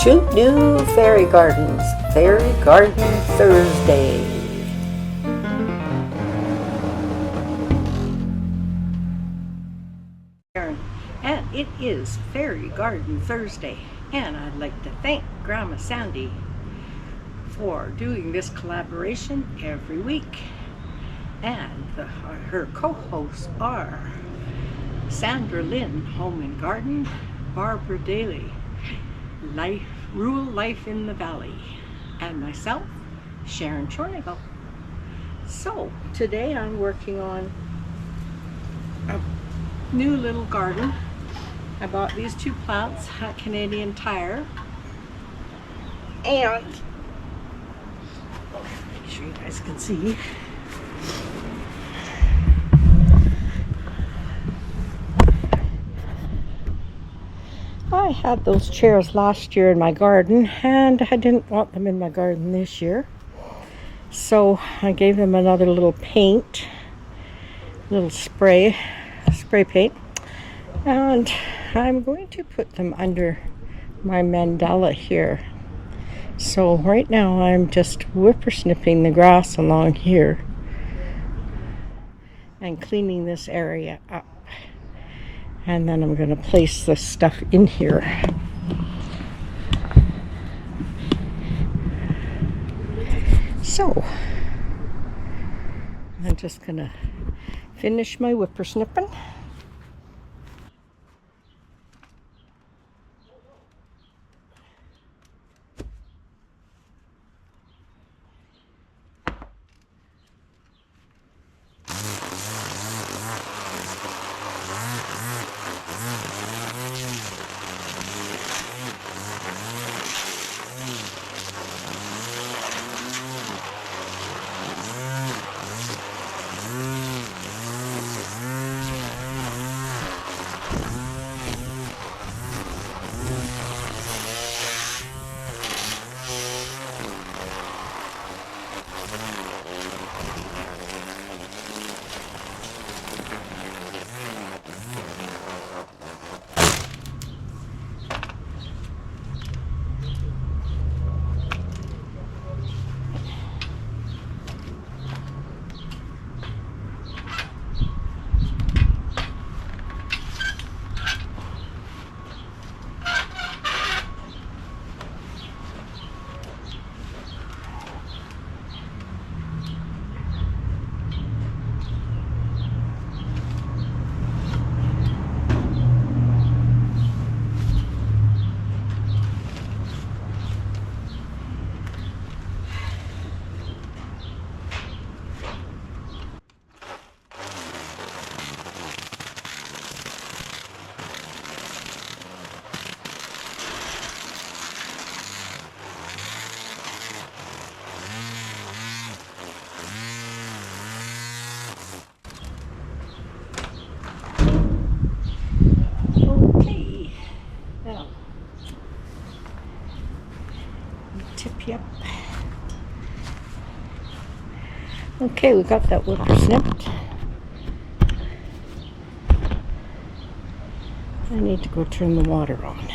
Two new fairy gardens, Fairy Garden Thursday. And it is Fairy Garden Thursday, and I'd like to thank Grandma Sandy for doing this collaboration every week. And her co-hosts are Sandra Lynn, Home and Garden, Barbara Daly, Rural Life in the Valley, and myself, Sharon Chornigal. So today I'm working on a new little garden. I bought these two plants at Canadian Tire, and make sure you guys can see. I had those chairs last year in my garden, and I didn't want them in my garden this year. So I gave them another little paint, little spray paint, and I'm going to put them under my mandala here. So right now I'm just whippersnipping the grass along here and cleaning this area up. And then I'm going to place this stuff in here. So I'm just going to finish my whippersnipping. Tip you up. Okay, we got that whipper snipped. I need to go turn the water on.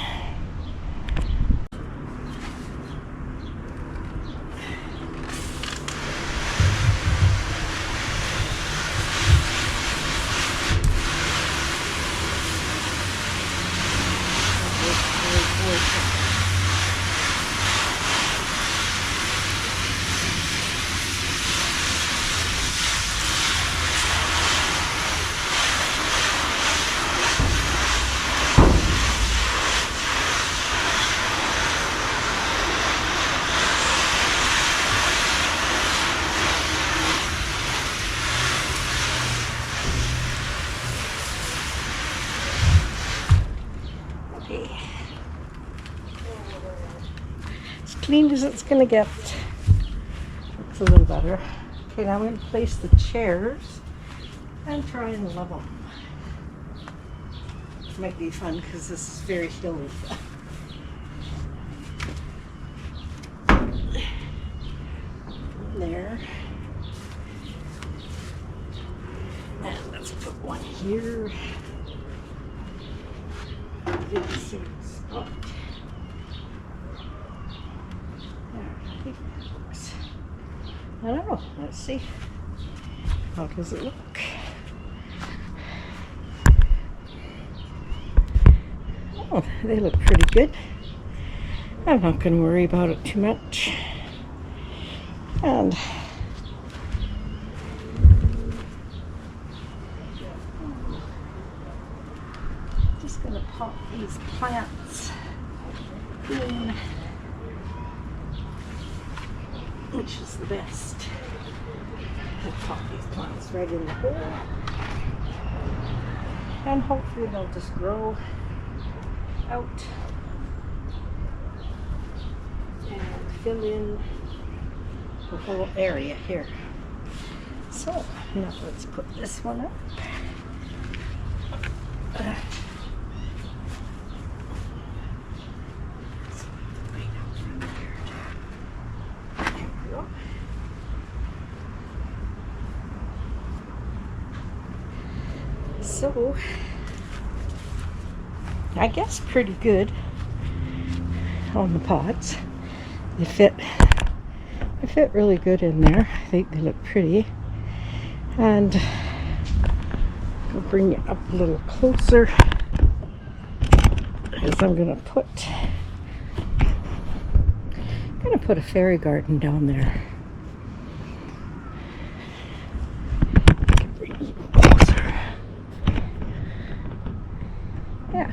As clean as it's going to get. Looks a little better. Okay, now I'm going to place the chairs and try and level them. This might be fun because this is very hilly. There. And let's put one here. This is spot. I don't know. Let's see. How does it look? Oh, they look pretty good. I'm not going to worry about it too much. And just going to pop these plants in, which is the best. I'll pop these plants right in the hole, and hopefully they'll just grow out and fill in the whole area here. So now let's put this one up. So, I guess pretty good on the pots. They fit really good in there. I think they look pretty. And I'll bring it up a little closer, because I'm gonna put a fairy garden down there. Yeah.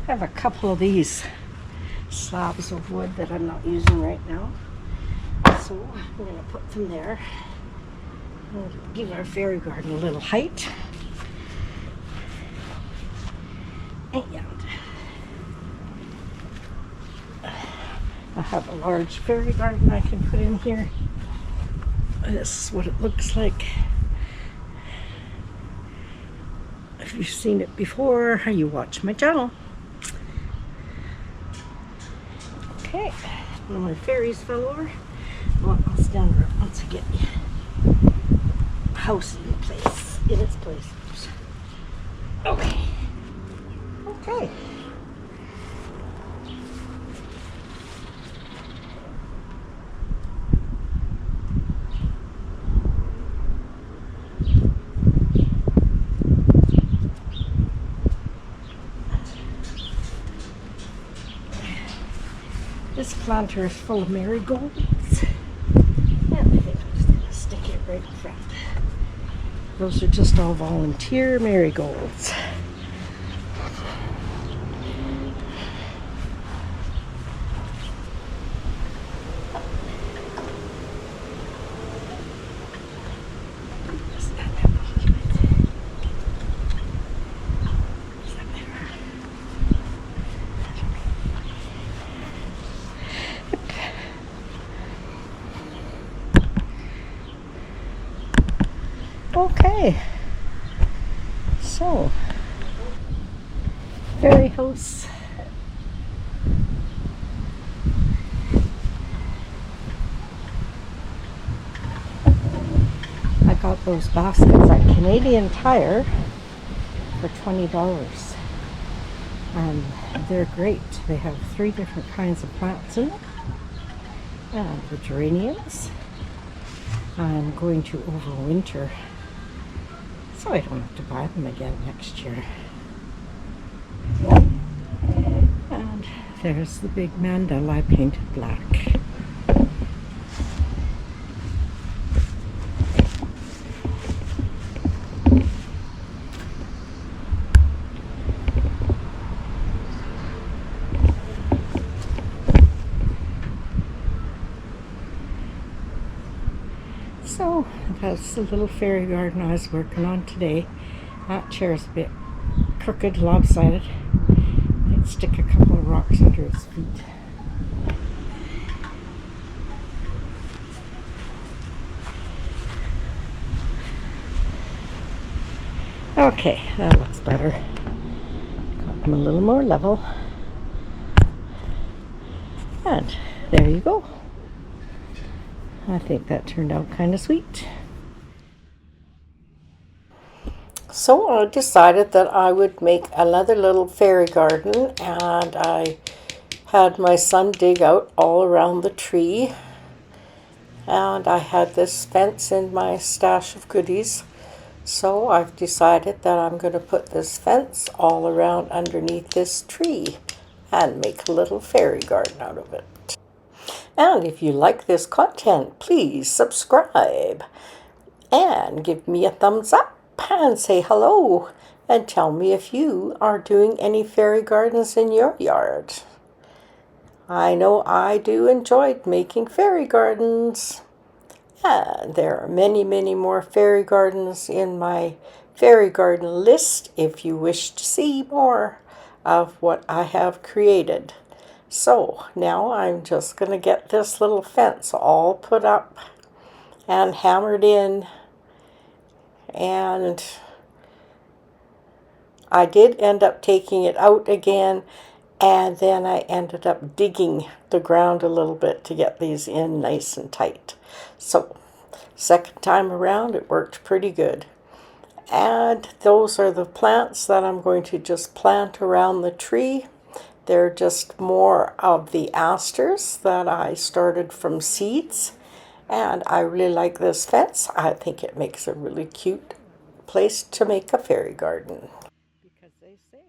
I have a couple of these slabs of wood that I'm not using right now, so I'm going to put them there and give our fairy garden a little height. And I have a large fairy garden I can put in here. This is what it looks like. If you've seen it before, you watch my channel. Okay, one of my fairies fell over. Well, I'll stand her up once I get the house in its place. Okay. Okay. This planter is full of marigolds, and I think I'm just going to stick it right in front. Those are just all volunteer marigolds. Okay, so fairy house. I got those baskets at Canadian Tire for $20, and they're great. They have 3 different kinds of plants in them, and the geraniums. I'm going to overwinter, so I don't have to buy them again next year. And there's the big mandala I painted black. So that's the little fairy garden I was working on today. That chair's a bit crooked, lopsided. I'd stick a couple of rocks under its feet. Okay, that looks better. Got them a little more level. And there you go. I think that turned out kind of sweet. So I decided that I would make another little fairy garden, and I had my son dig out all around the tree, and I had this fence in my stash of goodies. So I've decided that I'm going to put this fence all around underneath this tree and make a little fairy garden out of it. And if you like this content, please subscribe and give me a thumbs up and say hello and tell me if you are doing any fairy gardens in your yard. I know I do enjoy making fairy gardens. And there are many, many more fairy gardens in my fairy garden list if you wish to see more of what I have created. So now I'm just going to get this little fence all put up and hammered in, and I did end up taking it out again, and then I ended up digging the ground a little bit to get these in nice and tight. So second time around it worked pretty good. And those are the plants that I'm going to just plant around the tree. They're just more of the asters that I started from seeds. And I really like this fence. I think it makes a really cute place to make a fairy garden. Because they say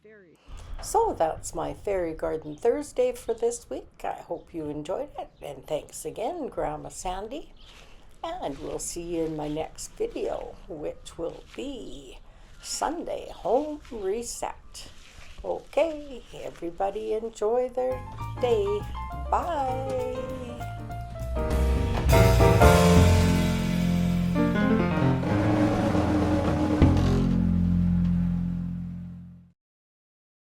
fairy. So that's my Fairy Garden Thursday for this week. I hope you enjoyed it. And thanks again, Grandma Sandy. And we'll see you in my next video, which will be Sunday Home Reset. Okay, everybody enjoy their day. Bye.